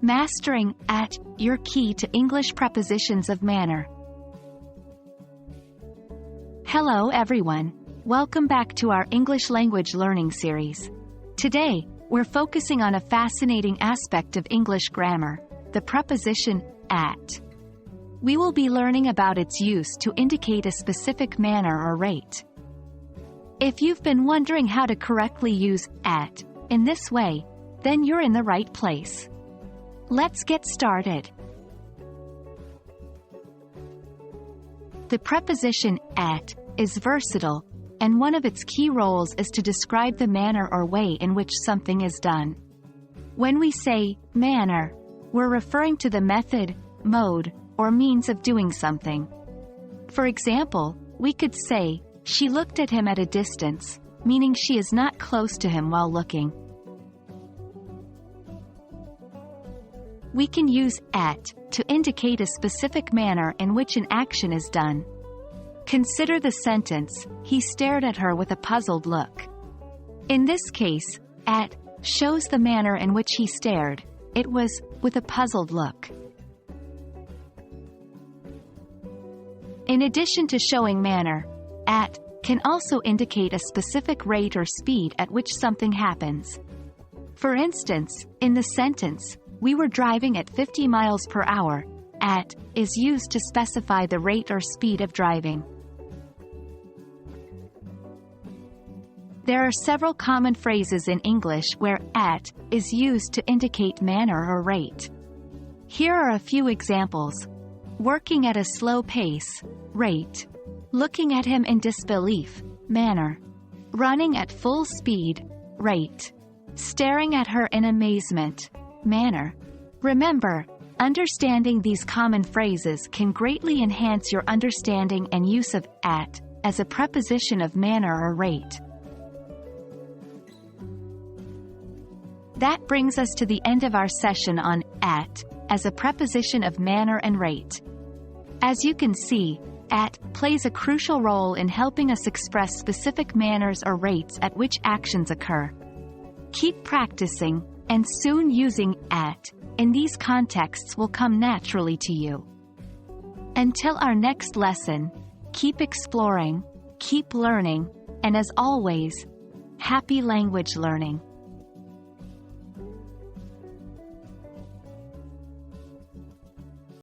Mastering at your key to English prepositions of manner. Hello everyone. Welcome back to our English language learning series. Today, we're focusing on a fascinating aspect of English grammar, the preposition at. We will be learning about its use to indicate a specific manner or rate. If you've been wondering how to correctly use at in this way, then you're in the right place. Let's get started. The preposition at is versatile, and one of its key roles is to describe the manner or way in which something is done. When we say manner, we're referring to the method, mode, or means of doing something. For example, we could say, she looked at him at a distance, meaning she is not close to him while looking. We can use at to indicate a specific manner in which an action is done. Consider the sentence, he stared at her with a puzzled look. In this case, at shows the manner in which he stared. It was with a puzzled look. In addition to showing manner, at can also indicate a specific rate or speed at which something happens. For instance, in the sentence, we were driving at 50 miles per hour, at is used to specify the rate or speed of driving. There are several common phrases in English where at is used to indicate manner or rate. Here are a few examples. Working at a slow pace, rate. Looking at him in disbelief, manner. Running at full speed, rate. Staring at her in amazement, manner. Remember, understanding these common phrases can greatly enhance your understanding and use of at as a preposition of manner or rate. That brings us to the end of our session on at as a preposition of manner and rate. As you can see, at plays a crucial role in helping us express specific manners or rates at which actions occur. Keep practicing, and soon using at in these contexts will come naturally to you. Until our next lesson, keep exploring, keep learning, and as always, happy language learning.